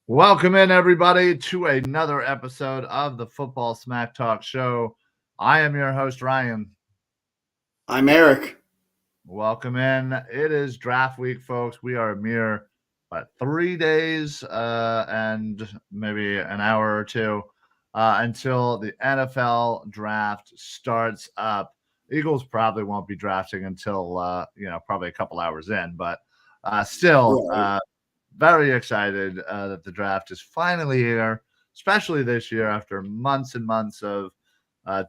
Welcome in, everybody, to another episode of the Football Smack Talk Show. I am your host, Ryan. I'm Eric. Welcome in. It is draft week, folks. We are a mere 3 days and maybe an hour or two until the NFL draft starts up. Eagles probably won't be drafting until probably a couple hours in, but still. Right. Very excited that the draft is finally here, especially this year after months and months of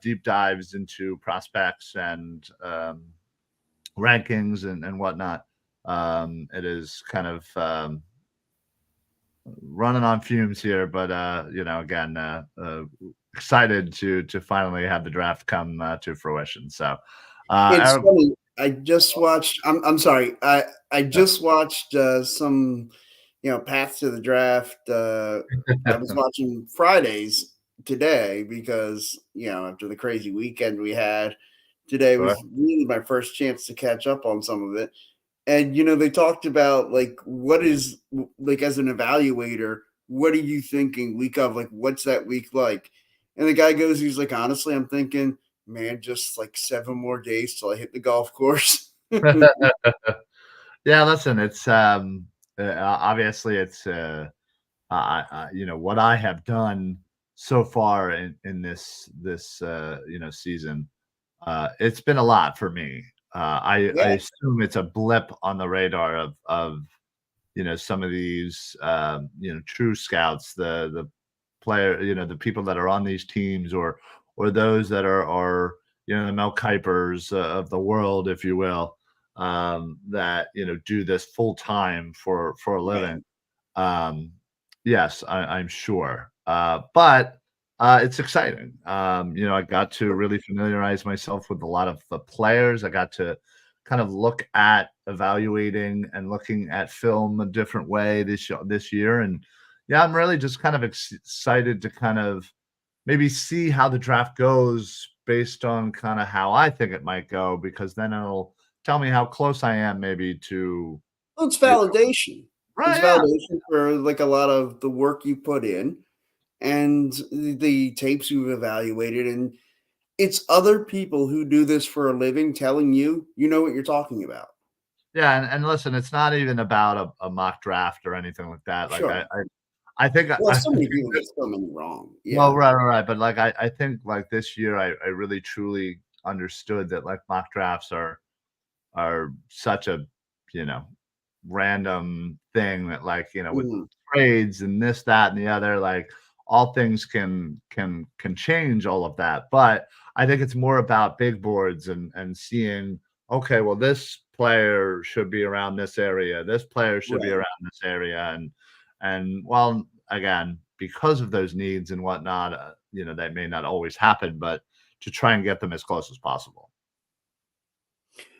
deep dives into prospects and rankings and whatnot. It is kind of running on fumes here, but again, excited to finally have the draft come to fruition. So, It's Eric, funny. I just watched. I'm sorry. I just watched some Path to the Draft. I was watching Fridays today because after the crazy weekend we had, today sure. was really my first chance to catch up on some of it. And they talked about like what is like as an evaluator, what are you thinking week of, like what's that week like? And the guy goes, he's like, honestly, I'm thinking, man, just like 7 more days till I hit the golf course. Yeah, listen, it's obviously it's what I have done so far in this season. It's been a lot for me. I Yeah. assume it's a blip on the radar of some of these true scouts, the player, the people that are on these teams, or those that are the Mel Kipers of the world, if you will, that do this full time for a Right. living. Um, yes, I'm sure, but it's exciting. I got to really familiarize myself with a lot of the players. I got to kind of look at evaluating and looking at film a different way this year, and yeah, I'm really just kind of excited to kind of maybe see how the draft goes based on kind of how I think it might go, because then it'll tell me how close I am maybe to Well, it's you validation. It's right, yeah. validation for like a lot of the work you put in and the tapes you've evaluated. And it's other people who do this for a living telling you know what you're talking about. Yeah, and listen, it's not even about a mock draft or anything like that. Like Sure. I think Well, I so think many people that get so many wrong. well, Yeah. right. But like I think like this year I really truly understood that like mock drafts are such a you know random thing that like with Mhm. trades and this, that, and the other, like all things can change all of that. But I think it's more about big boards and seeing, okay, well, this player should be around this area, this player should be Right. around this area, and well, again, because of those needs and whatnot, that may not always happen, but to try and get them as close as possible.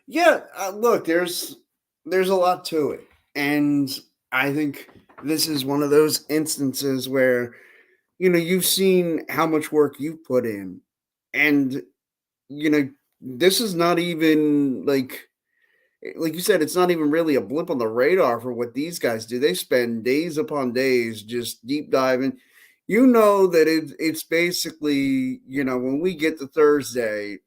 Yeah, look, there's a lot to it, and I think this is one of those instances where you've seen how much work you've put in, and you know this is not even like you said, it's not even really a blip on the radar for what these guys do. They spend days upon days just deep diving. You know that it's basically when we get to Thursday,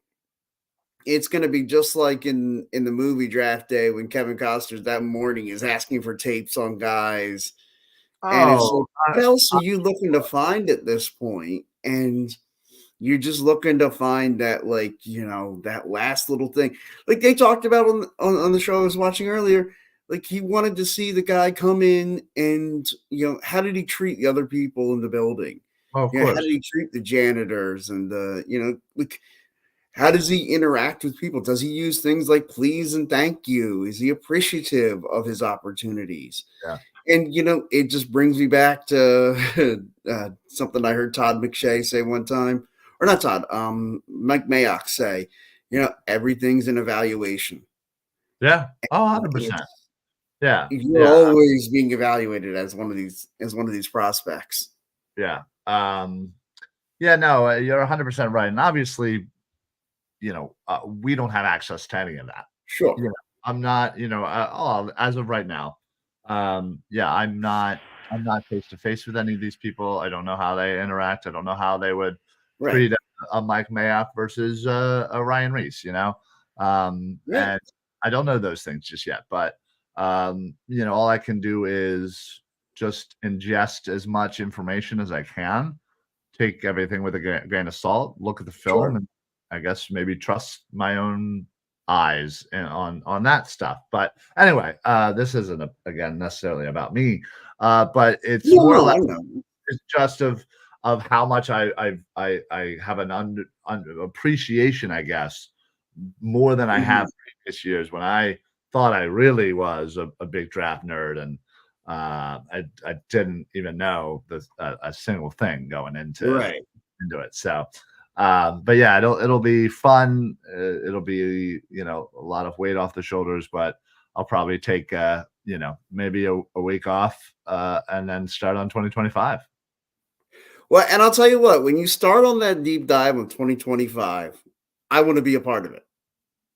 it's going to be just like in the movie Draft Day when Kevin Costner that morning is asking for tapes on guys, and it's Oh, like, what else are you looking to find at this point? And you're just looking to find that, like, that last little thing. Like they talked about on the show I was watching earlier. Like he wanted to see the guy come in and how did he treat the other people in the building? of How course. did he treat the janitors and the like how does he interact with people? Does he use things like please and thank you? Is he appreciative of his opportunities? Yeah. And it just brings me back to something I heard Todd McShay say one time, or not Todd, Mike Mayock say, everything's an evaluation. Yeah. Oh, 100%. It's, Yeah. you're Yeah. always being evaluated as one of these prospects. Yeah. Yeah, no, you're 100% right. And obviously, we don't have access to any of that. Sure. I'm not, as of right now, yeah, I'm not. I'm not face to face with any of these people. I don't know how they interact. I don't know how they would Right. treat a Mike Mayock versus a Ryan Reese, Yeah. and I don't know those things just yet. But all I can do is just ingest as much information as I can, take everything with a grain of salt, look at the film, Sure. and I guess maybe trust my own eyes and on that stuff. But anyway, this isn't again necessarily about me, but it's No, more or no, less I know. it's just of how much I have an under appreciation, I guess, more than I Mhm. have previous years when I thought I really was a big draft nerd and I didn't even know a single thing going Right. into it. So, but yeah, it'll be fun. It'll be a lot of weight off the shoulders, but I'll probably take maybe a week off and then start on 2025. Well, and I'll tell you what, when you start on that deep dive of 2025, I want to be a part of it.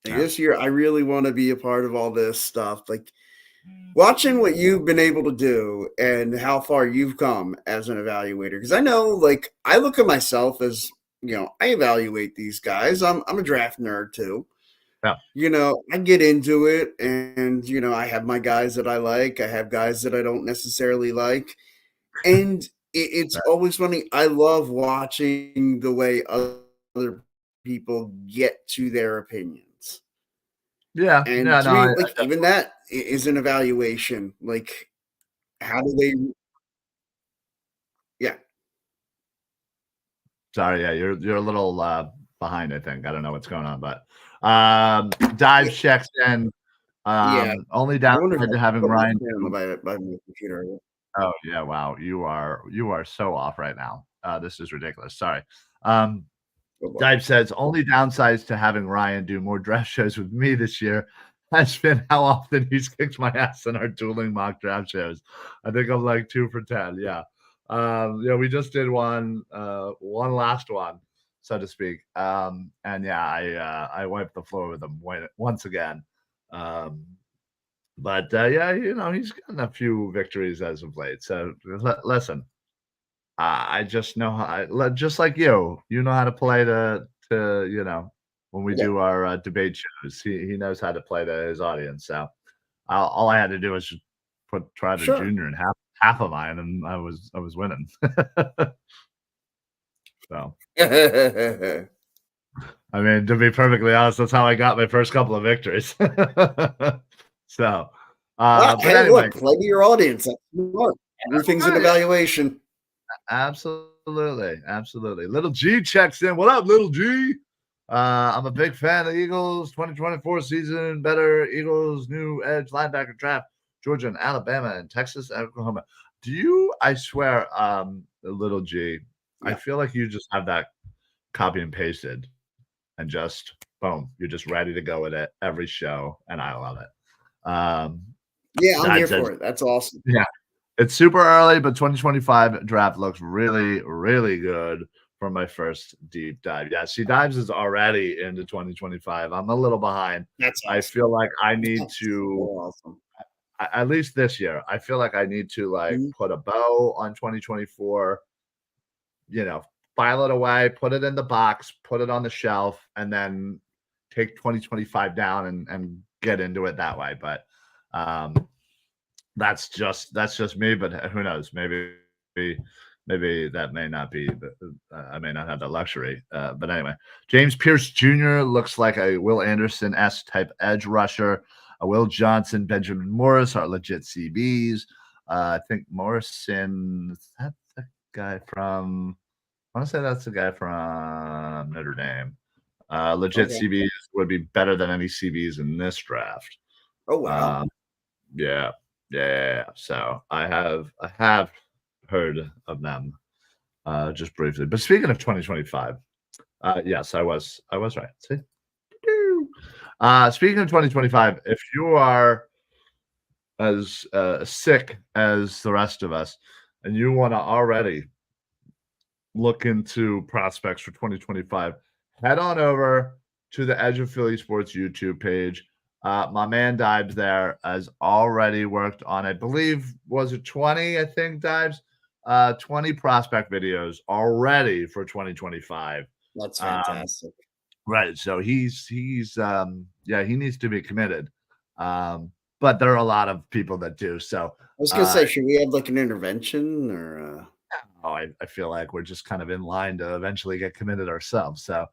Like Yeah. this year, I really want to be a part of all this stuff. Like watching what you've been able to do and how far you've come as an evaluator. Because I know, like, I look at myself as, I evaluate these guys. I'm a draft nerd too. Yeah. I get into it and, I have my guys that I like. I have guys that I don't necessarily like. And it's always funny. I love watching the way other people get to their opinions. Yeah. And Yeah. to No, me, I like, even that is an evaluation. Like, how do they yeah. sorry. Yeah. You're a little behind, I think. I don't know what's going on, but dive Yeah, checks in. yeah. Only I wonder if downside I to should having put my Ryan phone do. by my computer. Oh yeah, wow. You are so off right now. This is ridiculous. Sorry. Um, Oh, boy. Dive says only downsides to having Ryan do more draft shows with me this year has been how often he's kicked my ass in our dueling mock draft shows. I think I'm like 2 for 10. Yeah. Yeah, we just did one last one, so to speak. And yeah, I wiped the floor with him once again. Um, but yeah, he's gotten a few victories as of late. So listen, I just know how just like you know how to play to when we Yeah. do our debate shows. He knows how to play to his audience. So all I had to do was just put Trotter Sure. Jr. in half of mine, and I was winning. So I mean, to be perfectly honest, that's how I got my first couple of victories. So, Well, but hey, anyway, look, play to your audience. That's smart. Everything's an right, yeah. evaluation. Absolutely, absolutely. Little G checks in. What up, Little G? I'm a big fan of the Eagles 2024 season. Better Eagles new edge linebacker draft. Georgia and Alabama and Texas and Oklahoma. Do you? I swear, Little G. I Yeah. feel like you just have that copy and pasted, and just boom, you're just ready to go with it every show, and I love it. Yeah, I'm Dive here says, for it. That's awesome. yeah. It's super early, but 2025 draft looks really, really good for my first deep dive. Yeah, see, Dives is already into 2025. I'm a little behind. That's I awesome. file like I need That's so to, awesome. at least this year, I feel like I need to like Mhm. put a bow on 2024, you know, file it away, put it in the box, put it on the shelf, and then take 2025 down and get into it that way. But um, that's just me, but who knows? Maybe that may not be. I may not have the luxury. But anyway, James Pierce Jr. looks like a Will Anderson s type edge rusher. Will Johnson, Benjamin Morris are legit CBs. I think Morrison. Is that the guy from? I want to say that's the guy from Notre Dame. Legit Okay. CBs would be better than any CBs in this draft. Oh, wow. Um, yeah, yeah. So I have heard of them just briefly. But speaking of 2025, yes, I was right. See? Speaking of 2025, if you are as sick as the rest of us and you want to already look into prospects for 2025, head on over to the Edge of Philly Sports YouTube page. My man Dibes there has already worked on, I believe, was it 20? I think Dibes, 20 prospect videos already for 2025. That's Um, fantastic. right. So yeah, he needs to be committed. But there are a lot of people that do. So I was gonna uh, say, should we have like an intervention or? I feel like we're just kind of in line to eventually get committed ourselves. So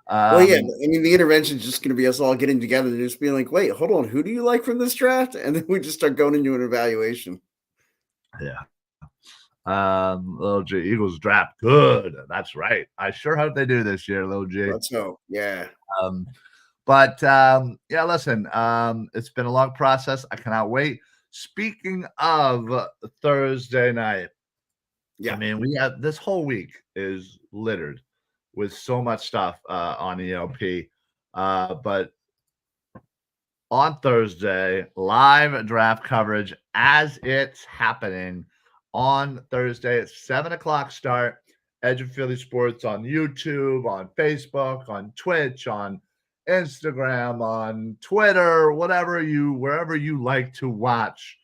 Well, yeah, um, I mean, the intervention is just going to be us all getting together and just being like, "Wait, hold on, who do you like from this draft?" And then we just start going into an evaluation. yeah. Little G Eagles draft good. That's right. I sure hope they do this year, Little G. Let's hope. Yeah. Um, but yeah, listen, it's been a long process. I cannot wait. Speaking of Thursday night, I Yeah. mean, we have this whole week is littered with so much stuff on ELP. But on Thursday, live draft coverage as it's happening on Thursday at 7 o'clock start. Edge of Philly Sports on YouTube, on Facebook, on Twitch, on Instagram, on Twitter, wherever you like to watch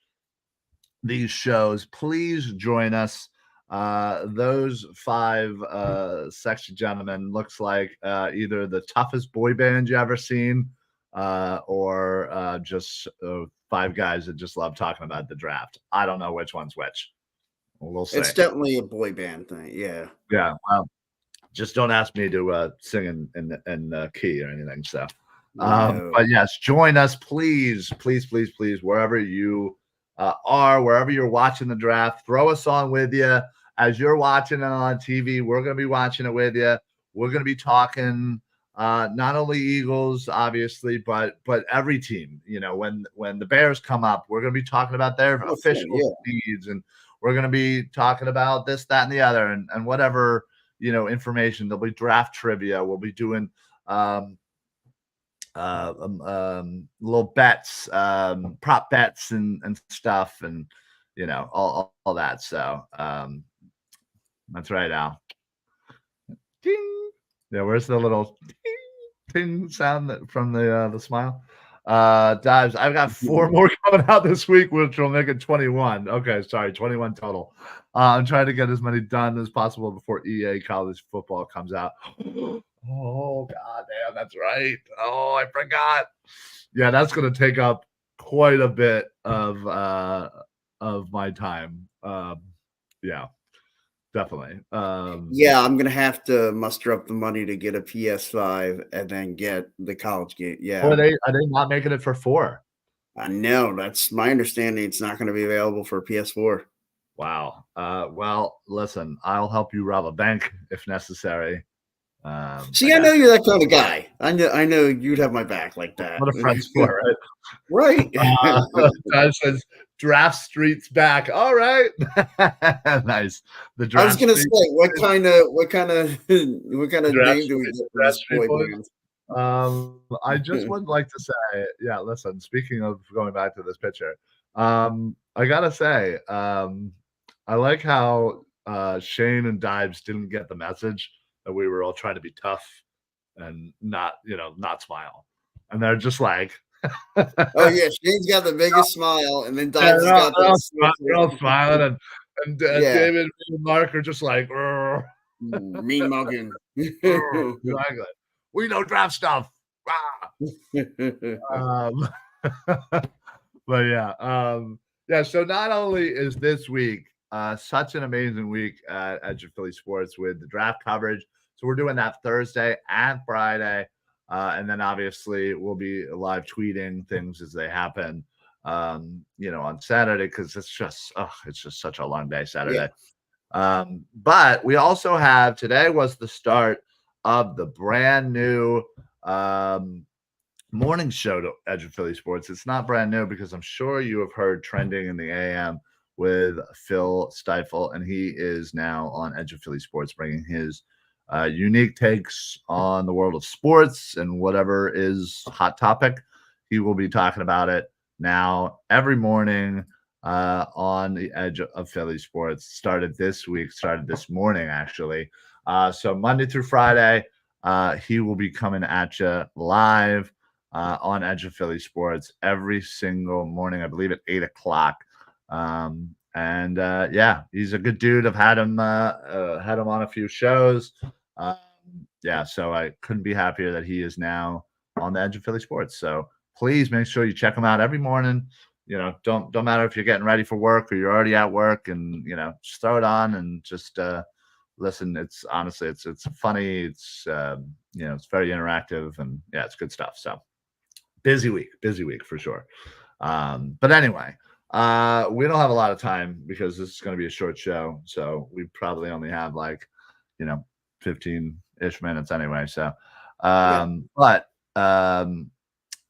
these shows. Please join us. Those five sexy gentlemen looks like either the toughest boy band you ever seen or just five guys that just love talking about the draft. I don't know which one's which. We'll see. It's definitely a boy band thing. Yeah. Yeah. Well, just don't ask me to sing in key or anything. So, No. but yes, join us, please, please, please, please, wherever you are, wherever you're watching the draft. Throw us on with you as you're watching it on TV. We're going to be watching it with you. We're going to be talking not only Eagles, obviously, but every team. You know, when the Bears come up, we're going to be talking about their Oh, official yeah. needs, and we're going to be talking about this, that, and the other, and whatever information. There'll be draft trivia. We'll be doing little bets, prop bets and stuff, and all that. So that's right, Al. Ding. Yeah, where's the little ting sound from the smile? Dives, I've got 4 more coming out this week, which will make it 21. Okay, sorry, 21 total. I'm trying to get as many done as possible before EA college football comes out. Oh god damn, that's right. Oh, I forgot. Yeah, that's gonna take up quite a bit of my time. Yeah, definitely. Yeah, I'm gonna have to muster up the money to get a PS5 and then get the college game. Yeah. Are they not making it for 4? I know. That's my understanding. It's not going to be available for PS4. Wow. Well, listen, I'll help you rob a bank if necessary. See, I know you're that kind of guy. I know you'd have my back like that. What a friend's for, Right. Todd says Draft Street's back. All right. Nice. The I was Draft gonna say, Street. what kind of name do we get for this boy band? I just would like to say, yeah, listen, speaking of going back to this picture, I gotta say, I like how Shane and Dives didn't get the message that we were all trying to be tough and not smile. And they're just like, Oh yeah, Shane's got the biggest smile, and then yeah, Dives has got this. they're all smiling, and Yeah. David and Mark are just like, "Rrr, Mean mugging. rrr," exactly. We know draft stuff. Um, but yeah. So not only is this week such an amazing week at Edge of Philly Sports with the draft coverage, so we're doing that Thursday and Friday, and then obviously we'll be live tweeting things as they happen, on Saturday because it's just such a long day Saturday. Yeah. But we also have today was the start of the brand new morning show to Edge of Philly Sports. It's not brand new because I'm sure you have heard trending in the AM with Phil Stifle, and he is now on Edge of Philly Sports, bringing his unique takes on the world of sports and whatever is hot topic. He will be talking about it now every morning on the Edge of Philly Sports. Started this morning, actually. So Monday through Friday, he will be coming at you live. on Edge of Philly Sports every single morning, I believe at 8 o'clock. Yeah, he's a good dude. I've had him on a few shows. Yeah, so I couldn't be happier that he is now on the Edge of Philly Sports. So please make sure you check him out every morning. Don't matter if you're getting ready for work or you're already at work, and just throw it on and just listen. It's honestly, it's funny. It's it's very interactive, and yeah, it's good stuff. So busy week for sure. But anyway, we don't have a lot of time because this is going to be a short show. So we probably only have 15-ish minutes anyway. So,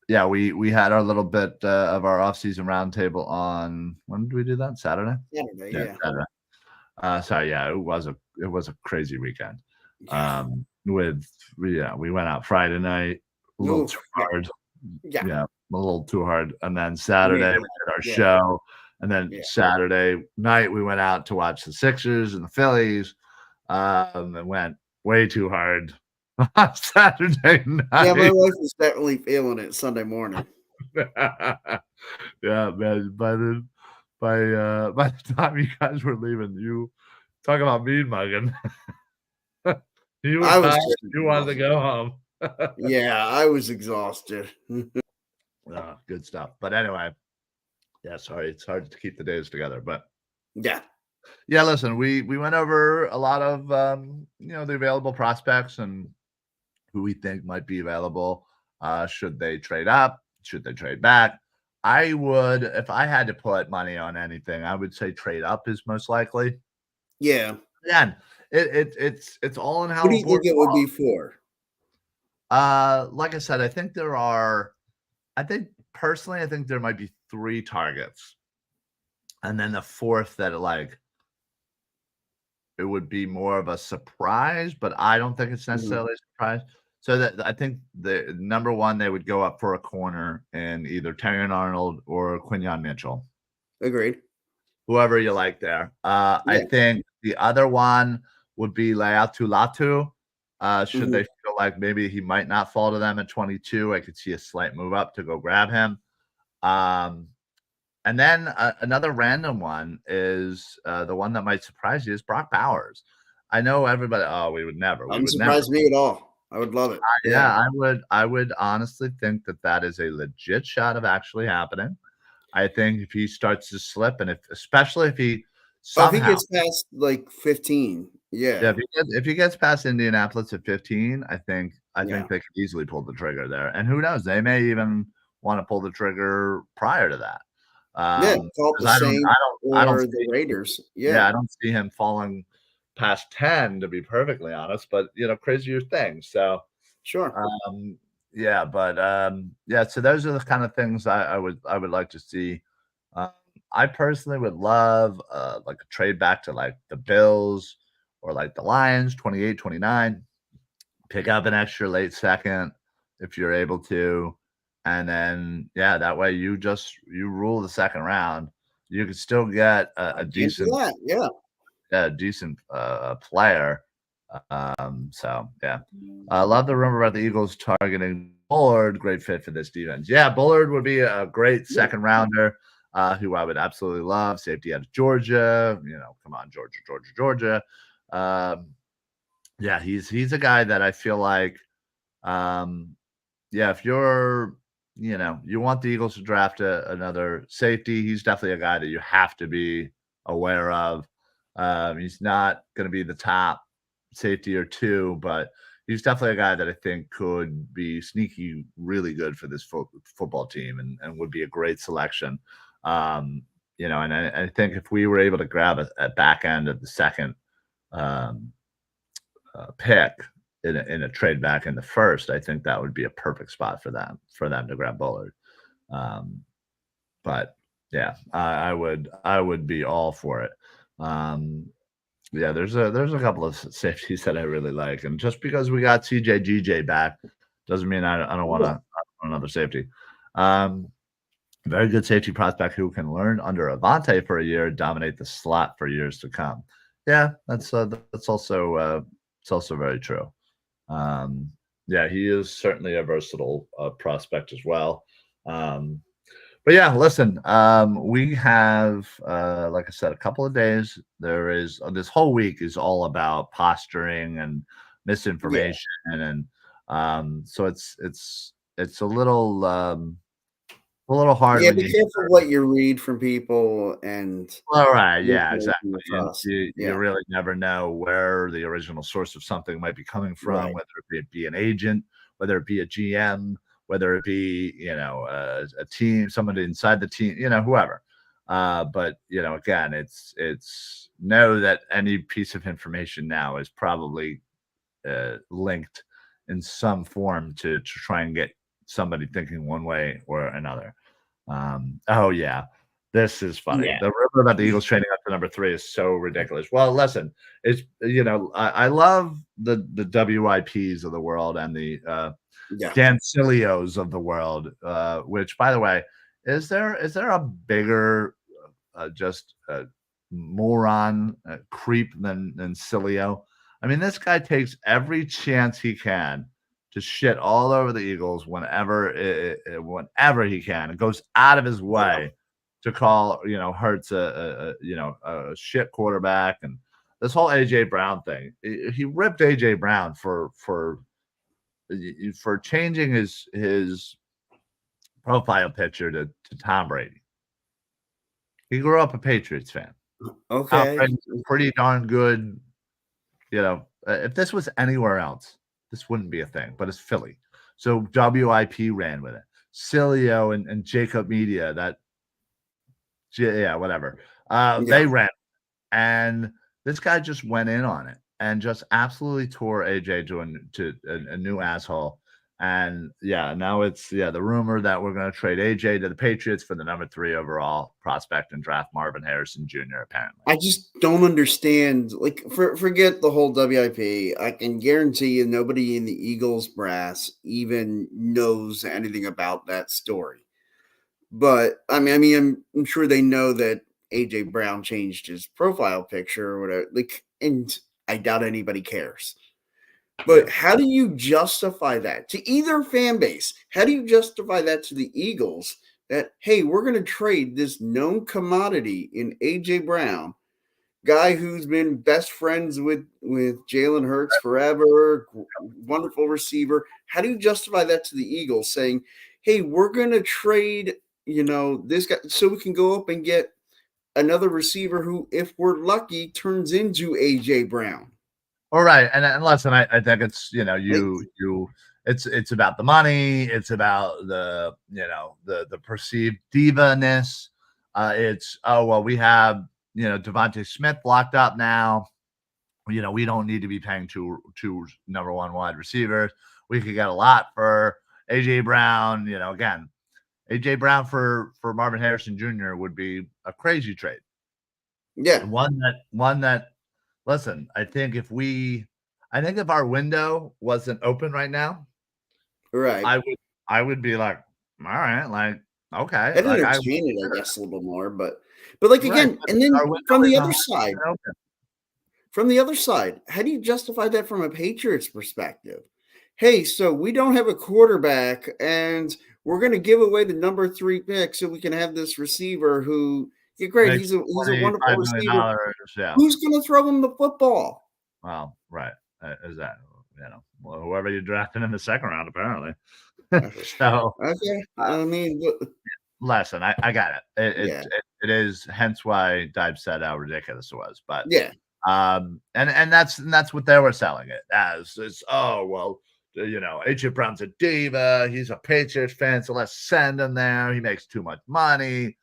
yeah, we had our little bit of our off-season roundtable on, when did we do that? Saturday? Saturday, Yeah. Saturday. Sorry, yeah, it was a crazy weekend. We went out Friday night, a little too hard. Yeah, a little too hard. And then Saturday we did our show. And then Saturday night we went out to watch the Sixers and the Phillies. And went way too hard on Saturday night. Yeah, my wife was definitely feeling it Sunday morning. Yeah, man. By the time you guys were leaving, you talk about mean mugging. You wanted to go home. Yeah, I was exhausted. Good stuff. But anyway, yeah, sorry, it's hard to keep the days together. But yeah, listen, we went over a lot of the available prospects and who we think might be available. Should they trade up? Should they trade back? I would, if I had to put money on anything, I would say trade up is most likely. Yeah. Again, it's all in how. What do you think it would be for? Like I said, I think personally, I think there might be 3 targets, and then the fourth that it would be more of a surprise, but I don't think it's necessarily a surprise. So that I think the number 1, they would go up for a corner in either Terrion Arnold or Quinyon Mitchell. Agreed. Whoever you like there. I think the other one would be Laiatu Latu. Should they feel like maybe he might not fall to them at 22, I could see a slight move up to go grab him. And then another random one is the one that might surprise you is Brock Bowers. I know everybody. Oh, we would never. Wouldn't surprise me at all. I would love it. I would honestly think that is a legit shot of actually happening. I think if he starts to slip, and especially if he somehow, if he gets past 15, if he gets past Indianapolis at 15, I think they could easily pull the trigger there. And who knows? They may even want to pull the trigger prior to that. I don't see the Raiders. I don't see him falling past 10, to be perfectly honest, but crazier things. So sure. So those are the kind of things I would like to see. I personally would love a trade back to the Bills or the Lions, 28, 29, pick up an extra late second if you're able to. And then, that way you rule the second round. You could still get a decent, decent player. I love the rumor about the Eagles targeting Bullard. Great fit for this defense. Yeah, Bullard would be a great second rounder, who I would absolutely love. Safety out of Georgia. Come on, Georgia. He's a guy that I feel like, if you're, you want the Eagles to draft another safety, he's definitely a guy that you have to be aware of. He's not going to be the top safety or 2, but he's definitely a guy that I think could be sneaky really good for this football team and would be a great selection. And I think if we were able to grab a back end of the second pick in a trade back in the first, I think that would be a perfect spot for them to grab Bullard. I would be all for it. There's a couple of safeties that I really like, and just because we got CJ GJ back doesn't mean I don't want another safety. Very good safety prospect who can learn under Avante for a year, dominate the slot for years to come. Yeah, that's also very true. Yeah, he is certainly a versatile prospect as well. Um, but yeah, listen, we have, like I said, a couple of days. There is this whole week is all about posturing and Yeah. misinformation, and so it's a little hard Yeah, when be you careful what you read from people and all right, the yeah, exactly. information you You trust. you Yeah, really never know where the original source of something might be coming from, right. whether it be an agent, whether it be a GM, whether it be, a team, somebody inside the team, whoever. But, again, it's know that any piece of information now is probably, linked in some form to try and get somebody thinking one way or another. Oh yeah, this is funny. Yeah. The rumor about the Eagles trading up to number 3 is so ridiculous. Well, listen, it's I love the WIPs of the world and the Yeah. Dancilios of the world. Which, by the way, is there a bigger just moron creep than Cilio? I mean, this guy takes every chance he can to shit all over the Eagles whenever he can, and goes out of his Yeah. way to call Hurts a shit quarterback, and this whole AJ Brown thing. He ripped AJ Brown for changing his profile picture to Tom Brady. He grew up a Patriots fan. Tom Okay. Brady's a pretty darn good, if this was anywhere else, this wouldn't be a thing, but it's Philly. So WIP ran with it. Cilio and Jacob Media, yeah, whatever. Yeah. They ran, and this guy just went in on it and just absolutely tore AJ to a new asshole. And yeah, now it's the rumor that we're going to trade AJ to the Patriots for the number 3 overall prospect and draft Marvin Harrison Jr. Apparently. I just don't understand. Like, forget the whole WIP. I can guarantee you nobody in the Eagles brass even knows anything about that story. But I'm sure they know that AJ Brown changed his profile picture or whatever. Like, and I doubt anybody cares. Yeah. But how do you justify that to either fan base? How do you justify that to the Eagles that, hey, we're going to trade this known commodity in AJ Brown, guy who's been best friends with Jalen Hurts forever, wonderful receiver. How do you justify that to the Eagles saying, hey, we're going to trade, this guy so we can go up and get another receiver who, if we're lucky, turns into AJ Brown? All right, and listen, I think it's Like, it's about the money, it's about the perceived diva-ness. It's oh well, we have Devontae Smith locked up now. We don't need to be paying two number one wide receivers. We could get a lot for AJ Brown. Again, AJ Brown for Marvin Harrison Jr. would be a crazy trade. yeah, One that listen, I think if our window wasn't open right now, right. I would be like, all right, like, okay, I'd like I entertain it, I guess, a little more, but like right, again, but and our then window is 100% open. from the other side, how do you justify that from a Patriots perspective? Hey, so we don't have a quarterback, and we're going to give away the number 3 pick so we can have this receiver who, yeah, great, Makes he's a wonderful $25 million, receiver. yeah. Who's going to throw him the football? Well, right, is that, well, whoever you drafted in the second round, apparently. So, Okay, uh, listen, I got it. yeah, It is hence why Dive said how ridiculous it was, but yeah, and that's what they were selling it as. It's oh well, AJ Brown's a diva. He's a Patriots fan, so let's send him there. He makes too much money.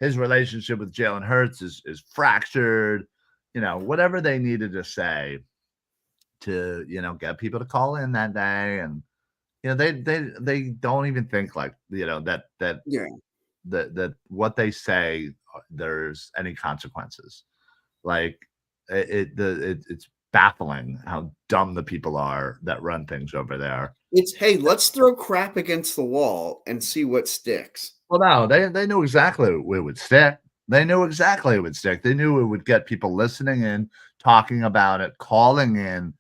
His relationship with Jalen Hurts is fractured. Whatever they needed to say to get people to call in that day, and they don't even think like yeah. that what they say there's any consequences. Like it's baffling how dumb the people are that run things over there. It's, hey, let's throw crap against the wall and see what sticks. Well, no, they knew exactly it would stick. They knew exactly it would stick. They knew it would get people listening in, talking about it, calling in,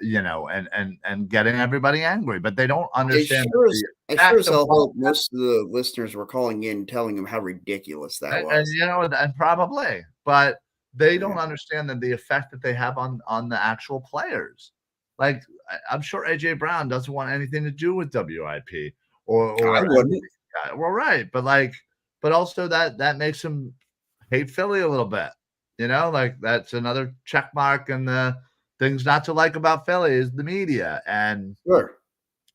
and getting everybody angry, but they don't understand the As sure effect as of hell what. hope most of the listeners were calling in telling them how ridiculous that And was. and probably, but they Yeah. don't understand that the effect that they have on the actual players. Like I'm sure AJ Brown doesn't want anything to do with WIP I or anything. wouldn't. Well, right, but also that makes him hate Philly a little bit. Like that's another check mark and the things not to like about Philly is the media, and Sure.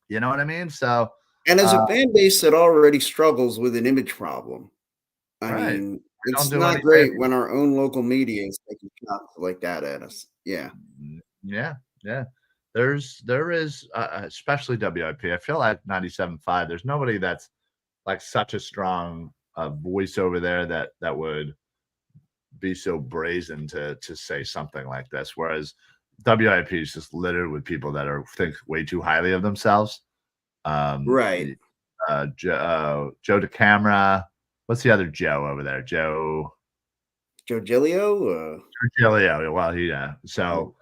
you know what I mean. So, And as uh, a fan base that already struggles with an image problem, I right, mean, they don't it's do not anything. great when our own local media is taking shots like that at us. Yeah. Yeah, yeah. There is, especially WIP. I feel like 97.5. There's nobody that's like such a strong voice over there that would be so brazen to say something like this. Whereas WIP is just littered with people that think way too highly of themselves. Um, Right. y- Joe DeCamera. What's the other Joe over there? Joe. Joe Gilio? Virgilio, well, yeah. So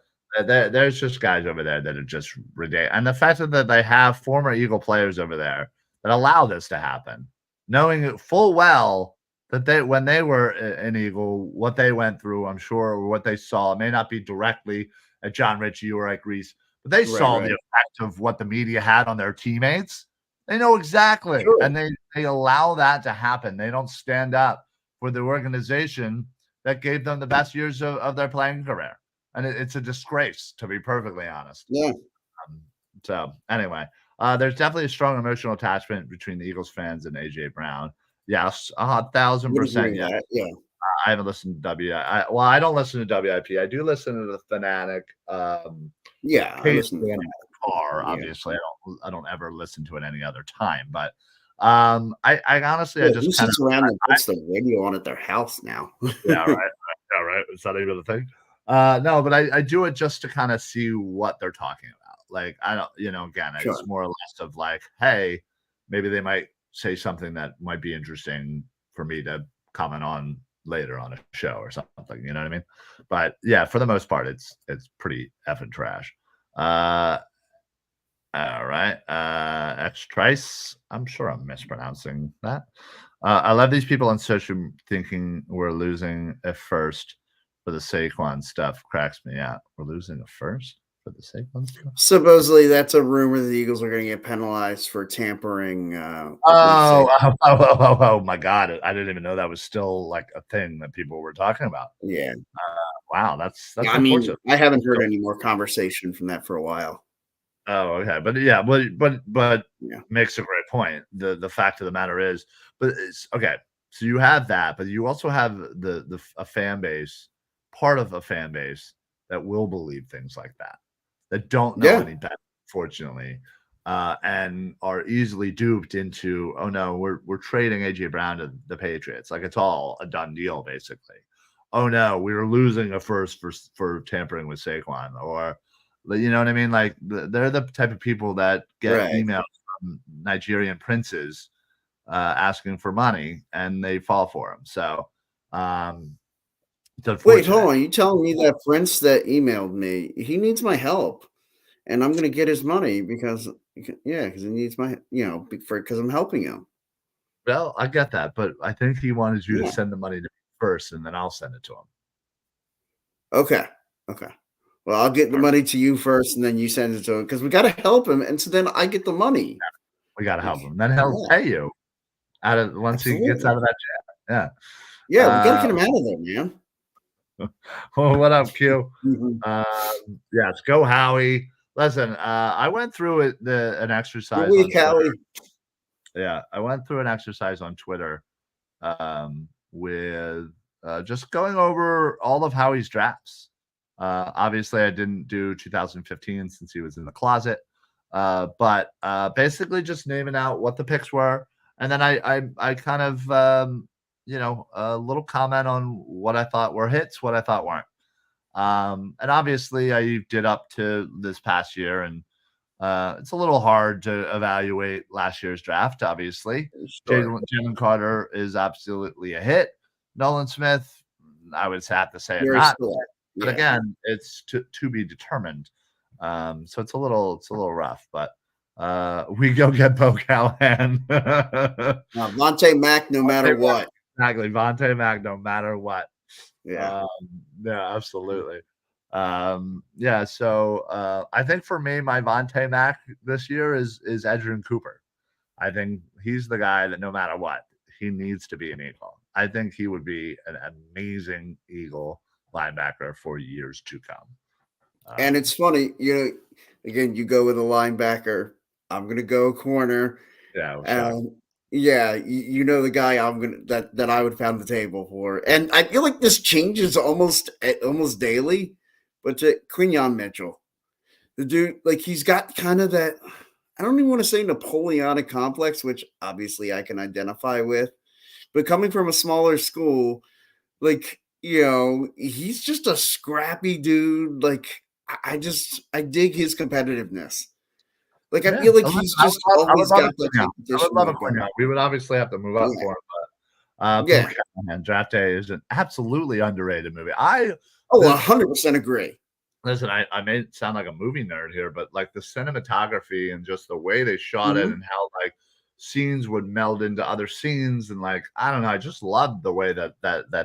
there's just guys over there that are just ridiculous, and the fact that they have former Eagle players over there that allow this to happen, knowing it full well that when they were an Eagle, what they went through, I'm sure, or what they saw, it may not be directly at John Ritchie or at Greece, but they Right, saw the right. effect of what the media had on their teammates. They know exactly, Sure. and they allow that to happen. They don't stand up for the organization that gave them the best years of their playing career. And it's a disgrace, to be perfectly honest. Yeah. Um, so, anyway, there's definitely a strong emotional attachment between the Eagles fans and AJ Brown. Yes, Would agree 1,000%. with Yeah, that. Yeah. I haven't listened to well, I don't listen to WIP. I do listen to the Fanatic. Yeah. I listen to Occasionally in that. the car. Yeah. Obviously, I don't ever listen to it any other time. But I honestly, I Yeah. just Who kind of sits around and puts the radio on at their house now? yeah, right. Yeah, right. Is that even a thing? No, but I do it just to kind of see what they're talking about. Like, I don't, again, Sure. it's more or less of like, hey, maybe they might say something that might be interesting for me to comment on later on a show or something. You know what I mean? But yeah, for the most part, it's pretty effing trash. Uh, all right. X Trice. I'm sure I'm mispronouncing that. I love these people on social thinking we're losing a first for the Saquon stuff. Cracks me out. We're losing a first for the Saquon stuff. Supposedly, that's a rumor the Eagles are going to get penalized for tampering with Oh, Saquon. oh my God. I didn't even know that was still like a thing that people were talking about. Yeah. Wow, that's I mean, unfortunate. I haven't heard any more conversation from that for a while. Oh, okay, but yeah, but Yeah. makes a great point. The fact of the matter is, but it's okay. So you have that, but you also have a fan base, part of a fan base that will believe things like that don't know Yeah. any better, fortunately, and are easily duped into, oh no, we're trading AJ Brown to the Patriots, like it's all a done deal, basically. Oh no, we were losing a first for tampering with Saquon, or you know what I mean? Like they're the type of people that get Right. emails from Nigerian princes asking for money, and they fall for them. So it's Wait, hold unfortunate. on. You telling me that Prince that emailed me, he needs my help, and I'm going to get his money because he needs my because I'm helping him. Well, I get that, but I think he wanted you to Yeah. send the money to me first, and then I'll send it to him. Okay. Okay. Well, I'll get the money to you first, and then you send it to him because we got to help him, and so then I get the money. We got to Like, help him. Then he'll yeah, pay you out of once he gets absolutely. out of that jail. Yeah. Yeah, we got to get him out of there, man. Well, what up, Q? Mhm. Yes, go Howie. Listen, I went through an Good exercise on week, Twitter. Howie. Yeah, I went through an exercise on Twitter with just going over all of Howie's drafts. Obviously, I didn't do 2015 since he was in the closet, but basically just naming out what the picks were, and then I kind of a little comment on what I thought were hits, what I thought weren't. And obviously, I did up to this past year, and it's a little hard to evaluate last year's draft, obviously. Sure. Jalen Carter is absolutely a hit. Nolan Smith, I would have to say it Very not. select. But Yeah. again, it's to be determined. So it's a little rough, but we go get Bo Callahan. Vontae Mack, no matter what. Exactly, Vontae Mack, no matter what. Yeah. Um, yeah, absolutely. Yeah, so I think for me, my Vontae Mack this year is Edgerrin Cooper. I think he's the guy that no matter what, he needs to be an Eagle. I think he would be an amazing Eagle linebacker for years to come. And it's funny, again, you go with a linebacker. I'm gonna go corner. Yeah, shock. Um, yeah, you know the guy I'm gonna that I would pound the table for, and I feel like this changes almost daily. But to Quinyon Mitchell, the dude, like he's got kind of that. I don't even want to say Napoleonic complex, which obviously I can identify with, but coming from a smaller school, like he's just a scrappy dude. Like I dig his competitiveness. Like I Yeah, feel like he's just I would always love a got that Quinyon. I would competition love a about him. Quinyon. We would obviously have to move up Yeah, for him, but Bo yeah. Callahan, Draft Day is an absolutely underrated movie. I Oh, the 100% agree. Listen, I may sound like a movie nerd here, but like the cinematography and just the way they shot it Mhm. and how like scenes would meld into other scenes and like I don't know, I just loved the way that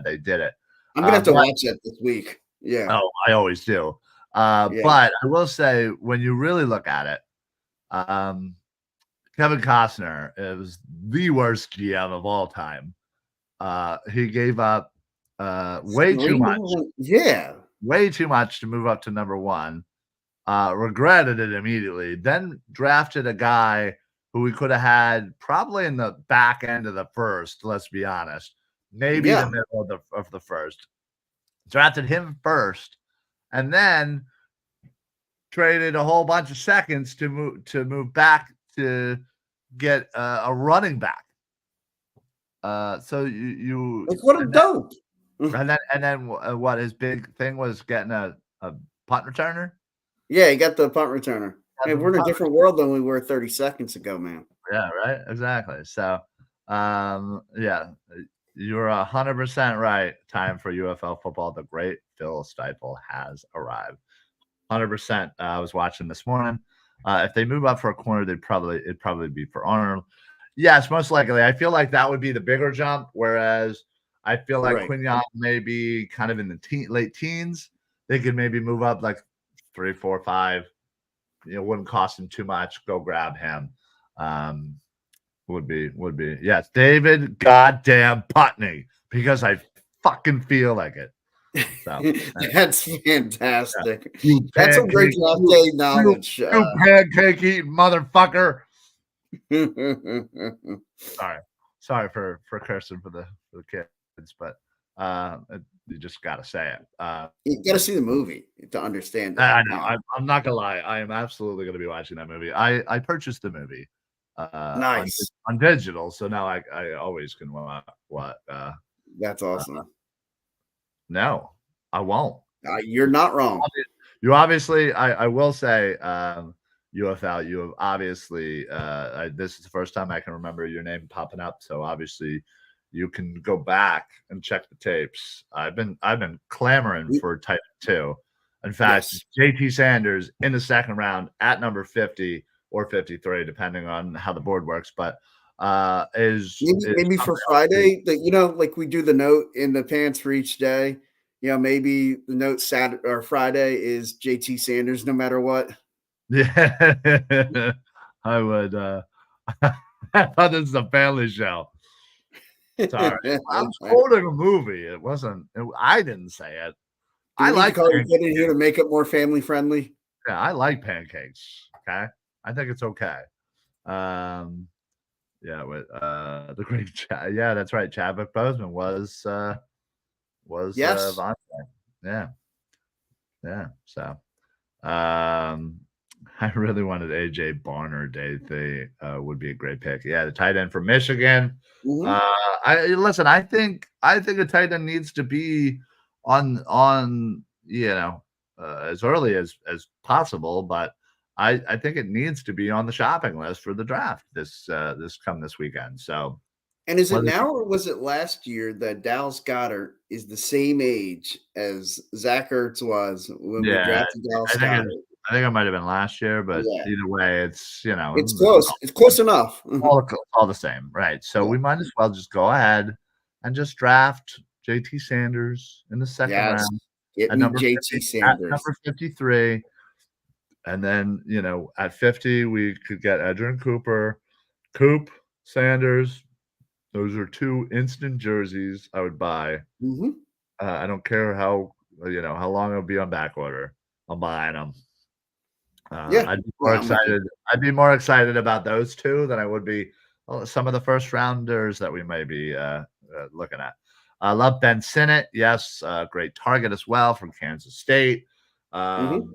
they did it. I'm gonna have to But watch that this week. Yeah, oh, I always do. yeah, But I will say when you really look at it, um, Kevin Costner is the worst GM of all time. He gave up three number one. Yeah, way too much to move up to number one. Regretted it immediately. Then drafted a guy who we could have had probably in the back end of the first. Let's be honest, maybe the yeah. middle of the first. Drafted him first, and then traded a whole bunch of seconds to move back to get a running back. So Like what a dope. and then what his big thing was getting a punt returner. Yeah, he got the punt returner. Got Hey, the we're in a punt different world than we were 30 seconds ago, man. Yeah, right. Exactly. So, yeah, you're 100% right. Time for UFL football. The great Phil Steipel has arrived. 100%. I was watching this morning. If they move up for a corner, it'd probably be for Arnold. Yes, most likely. I feel like that would be the bigger jump. Whereas I feel like Right. Quinyon may be kind of in the late teens. They could maybe move up like 3, 4, 5. Wouldn't cost him too much. Go grab him. Um, would be yes, David goddamn Putney because I fucking feel like it. So That's yeah. fantastic. You That's some great pancake, draft day knowledge. you pancake eating motherfucker. Sorry, sorry for cursing for the kids, but you just gotta say it. You got to see the movie to understand it. I know. I'm not gonna lie. I am absolutely gonna be watching that movie. I purchased the movie Nice. on digital, so now I always can what That's awesome. no, I won't. You're not wrong. You obviously, I will say, UFL, you have obviously, this is the first time I can remember your name popping up. So obviously, you can go back and check the tapes. I've been clamoring for Titan 2. In fact, Yes. JT Sanders in the second round at number 50 or 53, depending on how the board works. But is Maybe for Friday, that like we do the note in the pants for each day. Maybe the note Saturday or Friday is JT Sanders, no matter what. Yeah, I would. I thought this is a family show. Sorry, I was quoting a movie. It wasn't. I didn't say it. Do I we need to like call your pancakes. kid in here to make it more family friendly? Yeah, I like pancakes. Okay, I think it's okay. Yeah, with the great. Yeah, that's right. Chadwick Boseman was Yes. Vontae. Yeah, yeah. So. Um, I really wanted AJ Barner. They would be a great pick. Yeah, the tight end from Michigan. Mhm. Uh, I listen. I think a tight end needs to be on as early as possible. But I think it needs to be on the shopping list for the draft this weekend. So And is it whether now or was it last year that Dallas Goddard is the same age as Zach Ertz was when we yeah, drafted Dallas I think it's Goddard? I think it might have been last year, but Yeah, either way, it's it's close. It's close enough. Mhm. all the same, right? So Yeah. we might as well just go ahead and just draft JT Sanders in the second Yes. round Get at me number JT 50, at Sanders. number 53, and then at 50 we could get Edgerrin Cooper, Coop, Sanders. Those are two instant jerseys I would buy. Hmm. I don't care how long it'll be on back order. I'm buying them. Yeah. I'd be more Yeah, I'm with you. excited. I'd be more excited about those two than I would be some of the first rounders that we may be looking at. I love Ben Sinnott. Yes, great target as well from Kansas State. Hmm. Um,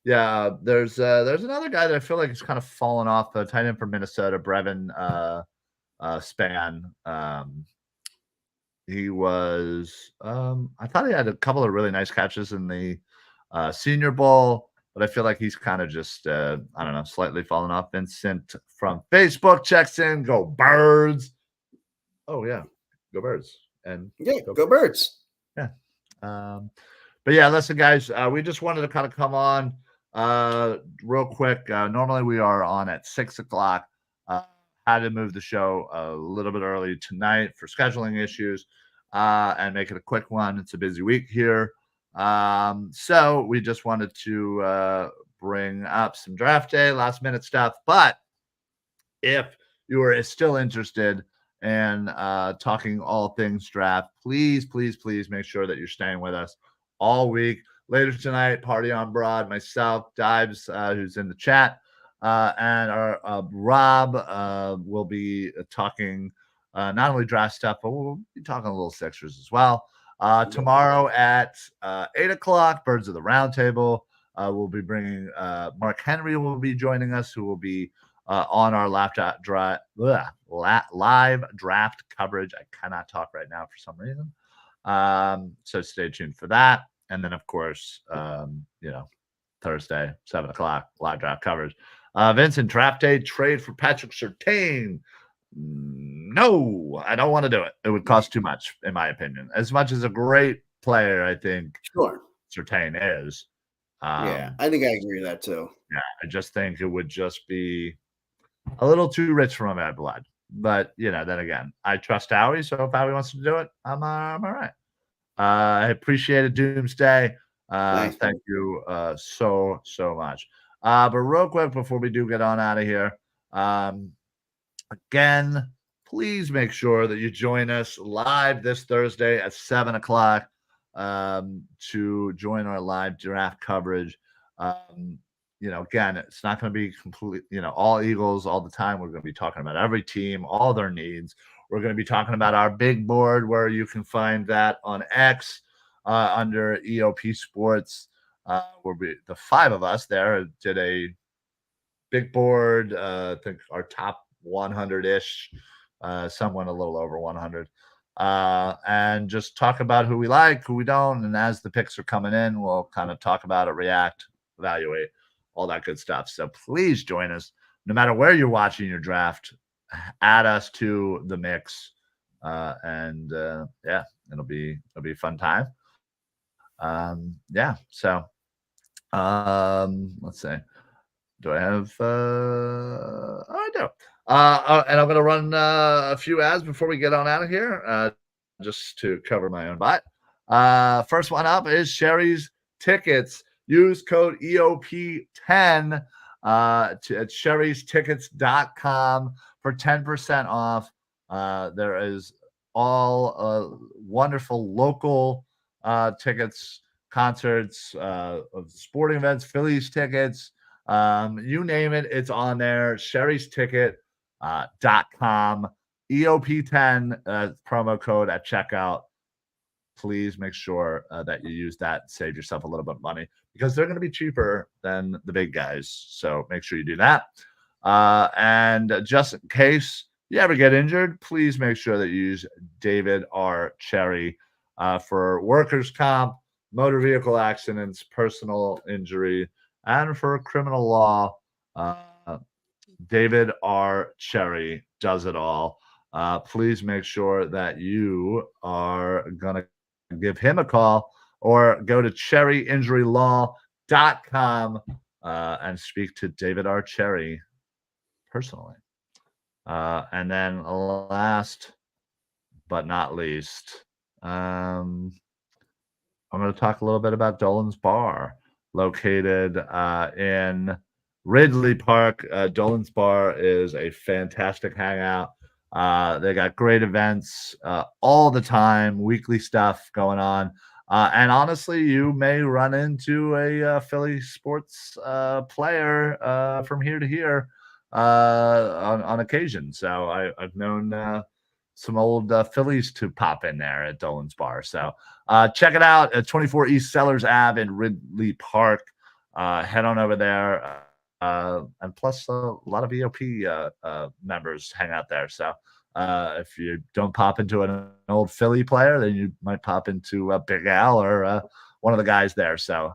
yeah, there's another guy that I feel like is kind of fallen off. The tight end from Minnesota, Brevin Span. He was. I thought he had a couple of really nice catches in the Senior Bowl, but I feel like he's kind of just I don't know, slightly fallen off. Vincent from Facebook checks in. Go Birds! Oh yeah, go Birds! And Yeah. go Go Birds. yeah. But yeah, listen, guys, we just wanted to kind of come on real quick. Normally we are on at 6 o'clock. Had to move the show a little bit early tonight for scheduling issues and make it a quick one. It's a busy week here. So we just wanted to bring up some draft day, last minute stuff. But if you are still interested in talking all things draft, please, please, please make sure that you're staying with us all week. Later tonight, Party on Broad, myself, Dives, who's in the chat, and our Rob will be talking not only draft stuff, but we'll be talking a little Sixers as well. Tomorrow at 8 o'clock, Birds of the Roundtable. We'll be bringing Mark Henry will be joining us, who will be on our live draft coverage. I cannot talk right now for some reason. So stay tuned for that. And then, of course, Thursday, 7 o'clock, live draft coverage. Vincent, draft day trade for Patrick Surtain. No, I don't want to do it. It would cost too much, in my opinion. As much as a great player, I think Sure. Surtain is. Yeah, I think I agree with that too. Yeah, I just think it would just be a little too rich for my bad blood. But then again, I trust Howie, so if Howie wants to do it, I'm all right. I appreciate it, Doomsday. Thanks. Thank you so much. But real quick before we do get on out of here, again, please make sure that you join us live this Thursday at 7 o'clock to join our live draft coverage. Again, it's not going to be complete, all Eagles all the time. We're going to be talking about every team, all their needs. We're going to be talking about our big board, where you can find that on X under EOP Sports. The five of us there did a big board. I think our top 100-ish, someone a little over 100. And just talk about who we like, who we don't. And as the picks are coming in, we'll kind of talk about it, react, evaluate, all that good stuff. So please join us, no matter where you're watching your draft. Add us to the mix, and it'll be a fun time. So let's see. Do I have? I do. And I'm going to run a few ads before we get on out of here, just to cover my own butt. First one up is Sherry's Tickets. Use code EOP10 at sherrystickets.com for 10% off. There is all wonderful local tickets, concerts, sporting events, Phillies tickets. You name it, it's on there. sherrysticket.com. EOP10 promo code at checkout. Please make sure that you use that. Save yourself a little bit of money, because they're going to be cheaper than the big guys. So make sure you do that. And just in case you ever get injured, please make sure that you use David R. Cherry for workers' comp, motor vehicle accidents, personal injury, and for criminal law. David R. Cherry does it all. Please make sure that you are going to give him a call, or go to cherryinjurylaw.com phillysports.com and speak to David Archeri personally. And then last but not least, I'm going to talk a little bit about Dolan's Bar, located in Ridley Park. Dolan's Bar is a fantastic hangout. They got great events all the time, weekly stuff going on. And honestly, you may run into a Philly sports player from here to here on occasion. So I've known some old Phillies to pop in there at Dolan's Bar. So check it out at 24 East Sellers Ave in Ridley Park. Head on over there. And plus, a lot of EOP members hang out there. So if you don't pop into an old Philly player, then you might pop into Big Al or one of the guys there. So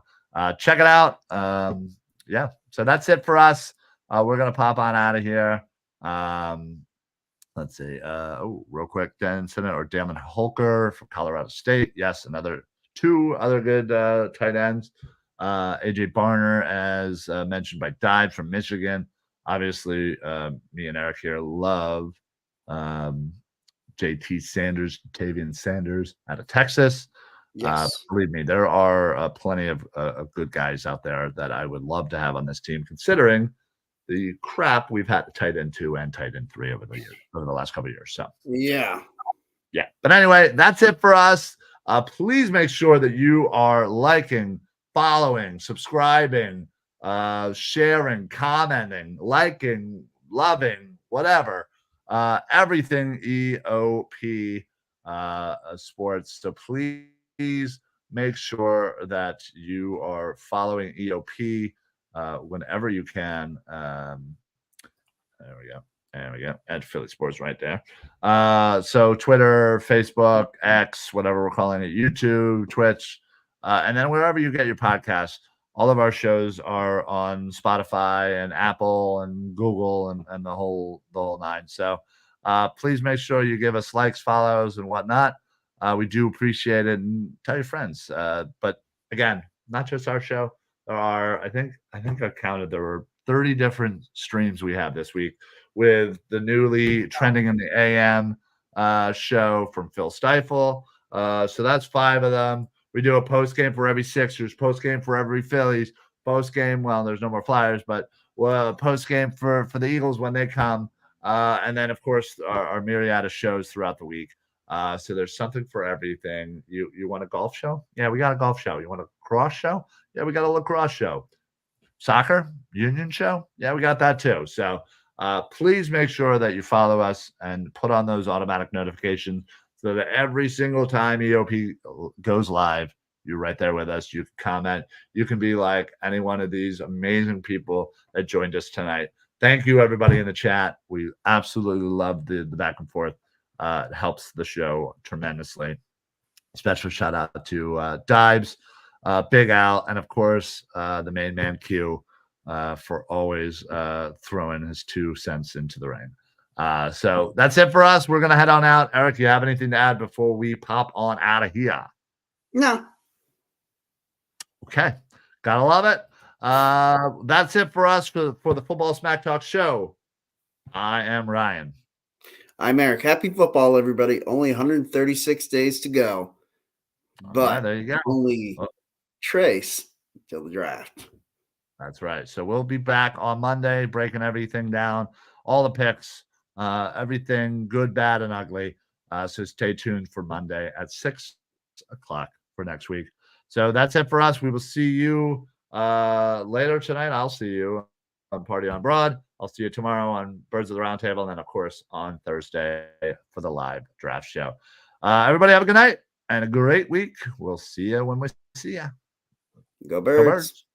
check it out. Yeah, so that's it for us. We're going to pop on out of here. Let's see. Real quick, Damon Holker from Colorado State. Yes, two other good tight ends. AJ Barner, as mentioned by Dive from Michigan. Obviously, me and Eric here love JT Sanders, Tavian Sanders out of Texas. Yes. Believe me, there are plenty of good guys out there that I would love to have on this team, considering the crap we've had tight end 2 and tight end 3 over the last couple of years. So yeah. But anyway, that's it for us. Please make sure that you are liking, following, subscribing, sharing, commenting, liking, loving, whatever. Everything EOP sports. So please make sure that you are following EOP whenever you can. There we go. At Philly Sports right there. So Twitter, Facebook, X, whatever we're calling it, YouTube, Twitch, and then wherever you get your podcasts. All of our shows are on Spotify and Apple and Google and the whole nine. So please make sure you give us likes, follows, and whatnot. We do appreciate it, and tell your friends. But again, not just our show. There are, I think I counted, there were 30 different streams we have this week, with the newly trending in the AM show from Phil Stifle. So that's 5 of them. We do a post game for every Sixers, post game for every Phillies, post game. Well, there's no more Flyers, but post game for the Eagles when they come. And then, of course, our myriad of shows throughout the week. So there's something for everything. You want a golf show? Yeah, we got a golf show. You want a lacrosse show? Yeah, we got a lacrosse show. Soccer union show? Yeah, we got that too. So please make sure that you follow us and put on those automatic notifications so that every single time EOP goes live, you're right there with us. You can comment. You can be like any one of these amazing people that joined us tonight. Thank you, everybody in the chat. We absolutely love the back and forth. It helps the show tremendously. Special shout out to Dibes, Big Al, and of course the main man Q for always throwing his 2 cents into the ring. So that's it for us. We're gonna head on out. Eric, you have anything to add before we pop on out of here? No. Okay, gotta love it. That's it for us for the Football Smack Talk show. I am Ryan. I'm Eric. Happy football, everybody. Only 136 days to go. But right, there you go. Only trace till the draft. That's right. So we'll be back on Monday, breaking everything down, all the picks, everything good, bad, and ugly. So stay tuned for Monday at 6 o'clock for next week. So that's it for us. We will see you later tonight. I'll see you on Party on Broad. I'll see you tomorrow on Birds of the Round Table, and then, of course, on Thursday for the live draft show. Everybody have a good night and a great week. We'll see you when we see you. Go Birds. Go Birds.